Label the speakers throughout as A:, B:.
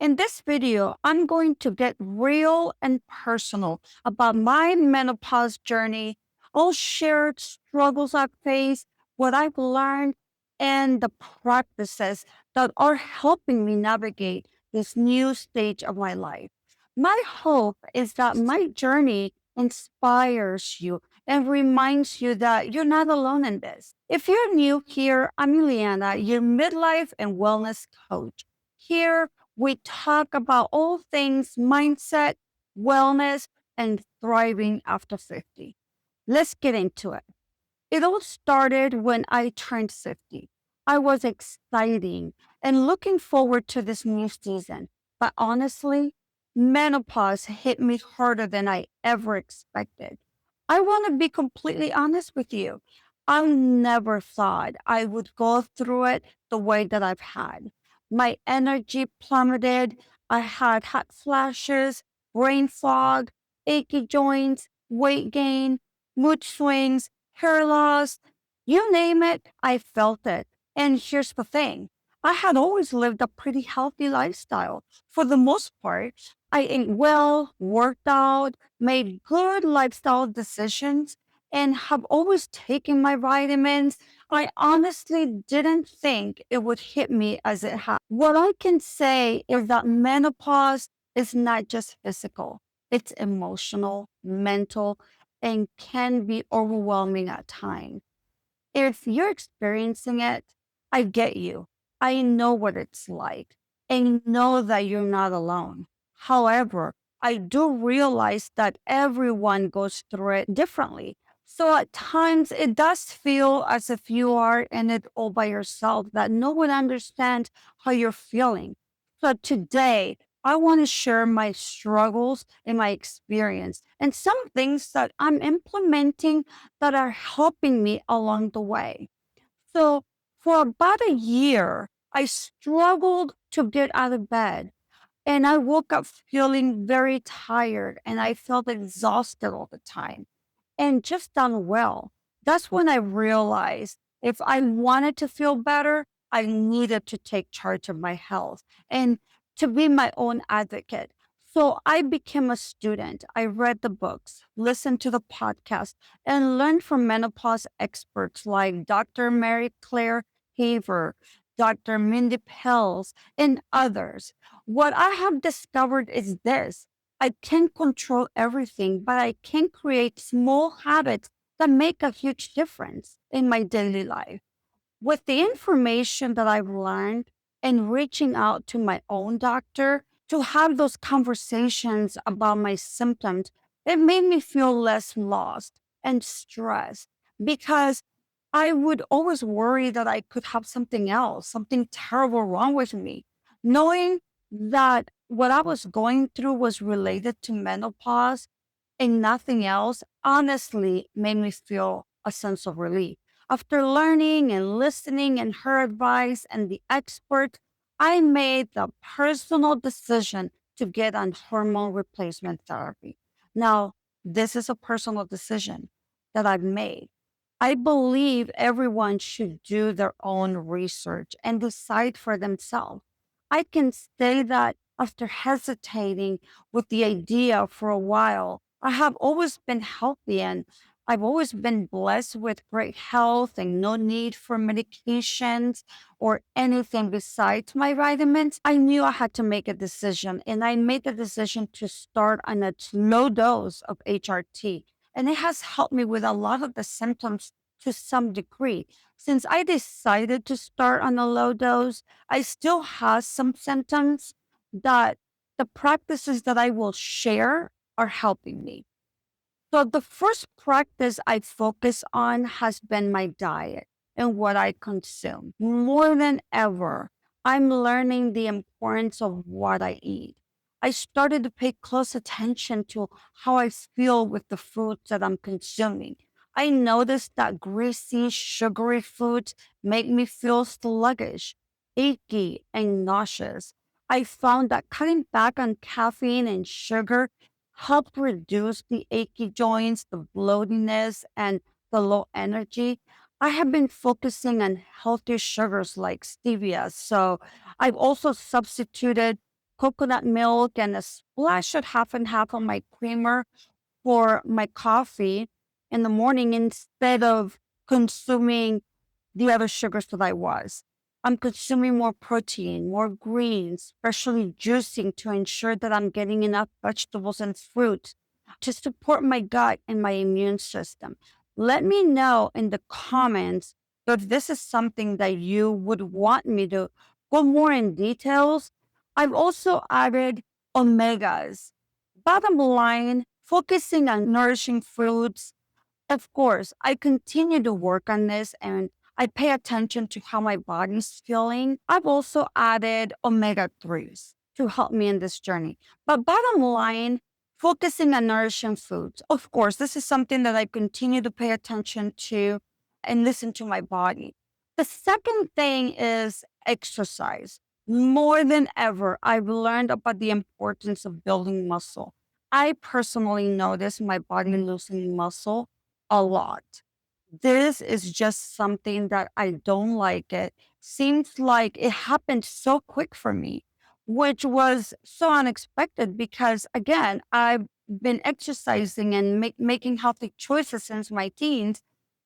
A: In this video, I'm going to get real and personal about my menopause journey. I'll share struggles I've faced, what I've learned, and the practices that are helping me navigate this new stage of my life. My hope is that my journey inspires you and reminds you that you're not alone in this. If you're new here, I'm Ileana, your midlife and wellness coach. Here, we talk about all things mindset, wellness, and thriving after 50. Let's get into it. It all started when I turned 50. I was exciting and looking forward to this new season. But honestly, menopause hit me harder than I ever expected. I want to be completely honest with you. I never thought I would go through it the way that I've had. My energy plummeted. I had hot flashes, brain fog, achy joints, weight gain, mood swings, hair loss, you name it, I felt it. And here's the thing, I had always lived a pretty healthy lifestyle. For the most part, I ate well, worked out, made good lifestyle decisions, and have always taken my vitamins. I honestly didn't think it would hit me as it has. What I can say is that menopause is not just physical, it's emotional, mental, and can be overwhelming at times. If you're experiencing it, I get you. I know what it's like and know that you're not alone. However, I do realize that everyone goes through it differently. So at times it does feel as if you are in it all by yourself, that no one understands how you're feeling. So today, I want to share my struggles and my experience and some things that I'm implementing that are helping me along the way. So, for about a year, I struggled to get out of bed. And I woke up feeling very tired and I felt exhausted all the time and just unwell. That's when I realized if I wanted to feel better, I needed to take charge of my health and to be my own advocate. So I became a student. I read the books, listened to the podcast, and learned from menopause experts like Dr. Mary Claire Haver, Dr. Mindy Pelz, and others. What I have discovered is this: I can't control everything, but I can create small habits that make a huge difference in my daily life. With the information that I've learned and reaching out to my own doctor to have those conversations about my symptoms, it made me feel less lost and stressed because I would always worry that I could have something else, something terrible wrong with me. Knowing that what I was going through was related to menopause and nothing else honestly made me feel a sense of relief. After learning and listening and her advice and the expert, I made the personal decision to get on hormone replacement therapy. Now, this is a personal decision that I've made. I believe everyone should do their own research and decide for themselves. I can say that after hesitating with the idea for a while, I have always been healthy and I've always been blessed with great health and no need for medications or anything besides my vitamins. I knew I had to make a decision and I made the decision to start on a low dose of HRT. And it has helped me with a lot of the symptoms to some degree. Since I decided to start on a low dose, I still have some symptoms that the practices that I will share are helping me. So the first practice I focus on has been my diet and what I consume. More than ever, I'm learning the importance of what I eat. I started to pay close attention to how I feel with the foods that I'm consuming. I noticed that greasy, sugary foods make me feel sluggish, achy, and nauseous. I found that cutting back on caffeine and sugar helped reduce the achy joints, the bloatiness, and the low energy. I have been focusing on healthier sugars like stevia. So I've also substituted coconut milk and a splash of half and half on my creamer for my coffee in the morning instead of consuming the other sugars that I was. I'm consuming more protein, more greens, especially juicing to ensure that I'm getting enough vegetables and fruit to support my gut and my immune system. Let me know in the comments if this is something that you would want me to go more in details. I've also added omegas. Bottom line, focusing on nourishing foods. Of course, I continue to work on this and I pay attention to how my body's feeling. I've also added omega 3s to help me in this journey. But bottom line, focusing on nourishing foods. Of course, this is something that I continue to pay attention to and listen to my body. The second thing is exercise. More than ever, I've learned about the importance of building muscle. I personally notice my body losing muscle a lot. This is just something that I don't like it. Seems like it happened so quick for me, which was so unexpected because again, I've been exercising and making healthy choices since my teens.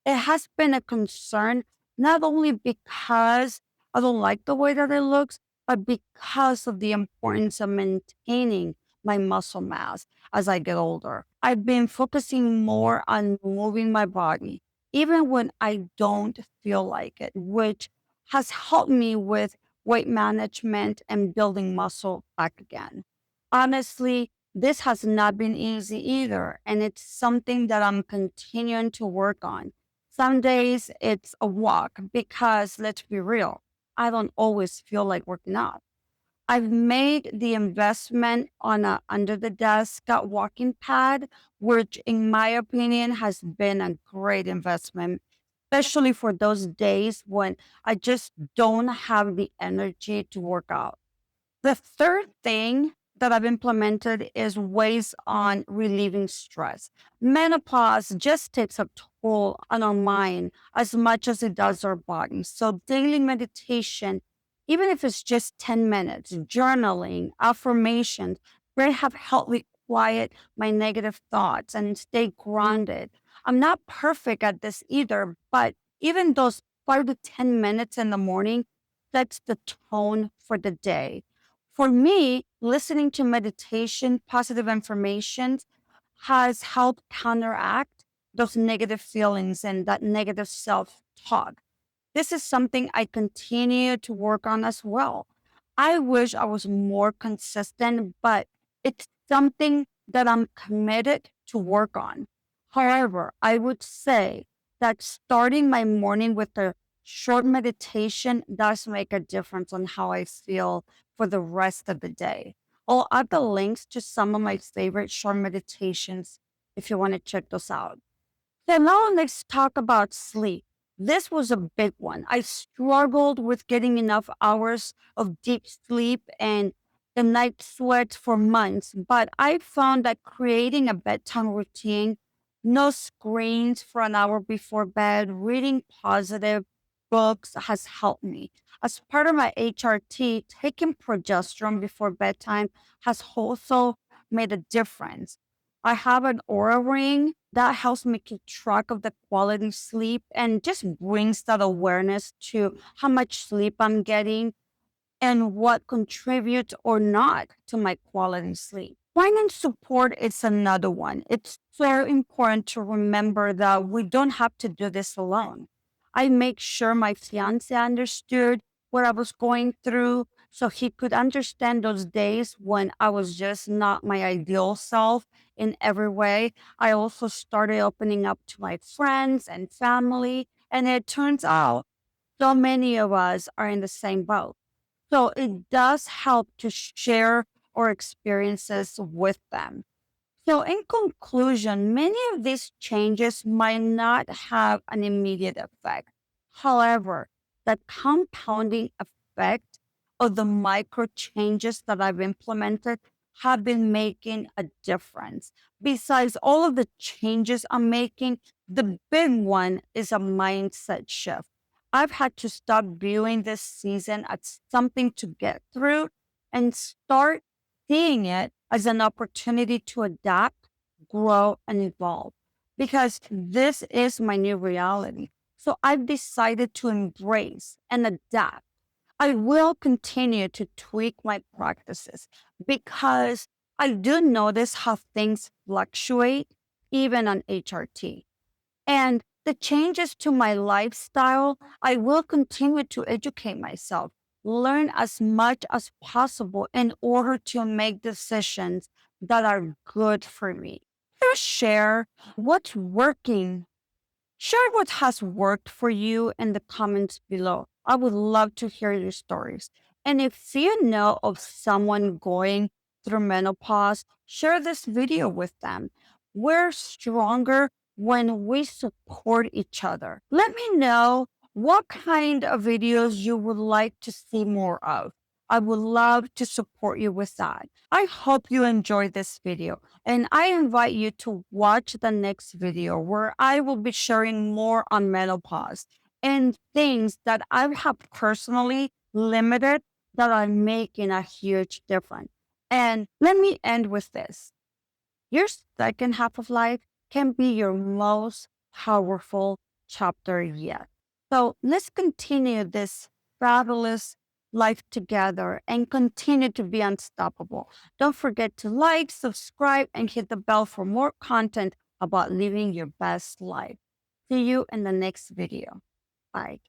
A: It has been a concern, not only because I don't like the way that it looks, but because of the importance of maintaining my muscle mass as I get older. I've been focusing more on moving my body, even when I don't feel like it, which has helped me with weight management and building muscle back again. Honestly, this has not been easy either, and it's something that I'm continuing to work on. Some days it's a walk because let's be real, I don't always feel like working out. I've made the investment on a under the desk walking pad, which in my opinion has been a great investment, especially for those days when I just don't have the energy to work out. The third thing that I've implemented is ways on relieving stress. Menopause just takes a toll on our mind as much as it does our body. So, daily meditation, even if it's just 10 minutes, journaling, affirmations, they have helped me quiet my negative thoughts and stay grounded. I'm not perfect at this either, but even those 5 to 10 minutes in the morning sets the tone for the day. For me, listening to meditation, positive affirmations has helped counteract those negative feelings and that negative self talk. This is something I continue to work on as well. I wish I was more consistent, but it's something that I'm committed to work on. However, I would say that starting my morning with a short meditation does make a difference on how I feel for the rest of the day. I'll add the links to some of my favorite short meditations if you want to check those out. So now let's talk about sleep. This was a big one. I struggled with getting enough hours of deep sleep and the night sweats for months, but I found that creating a bedtime routine, no screens for an hour before bed, reading positive books has helped me. As part of my HRT, taking progesterone before bedtime has also made a difference. I have an aura ring that helps me keep track of the quality sleep and just brings that awareness to how much sleep I'm getting and what contributes or not to my quality sleep. Finding support is another one. It's so important to remember that we don't have to do this alone. I make sure my fiance understood what I was going through so he could understand those days when I was just not my ideal self in every way. I also started opening up to my friends and family, and it turns out so many of us are in the same boat. So it does help to share our experiences with them. So, in conclusion, many of these changes might not have an immediate effect. However, the compounding effect of the micro changes that I've implemented have been making a difference. Besides all of the changes I'm making, the big one is a mindset shift. I've had to stop viewing this season as something to get through and start seeing it as an opportunity to adapt, grow, and evolve because this is my new reality. So I've decided to embrace and adapt. I will continue to tweak my practices because I do notice how things fluctuate even on HRT. And the changes to my lifestyle, I will continue to educate myself, learn as much as possible in order to make decisions that are good for me. To share what's working. Share what has worked for you in the comments below. I would love to hear your stories. And if you know of someone going through menopause, share this video with them. We're stronger when we support each other. Let me know what kind of videos you would like to see more of. I would love to support you with that. I hope you enjoyed this video. And I invite you to watch the next video where I will be sharing more on menopause and things that I have personally limited that are making a huge difference. And let me end with this. Your second half of life can be your most powerful chapter yet. So let's continue this fabulous life together and continue to be unstoppable. Don't forget to like, subscribe, and hit the bell for more content about living your best life. See you in the next video. Bye.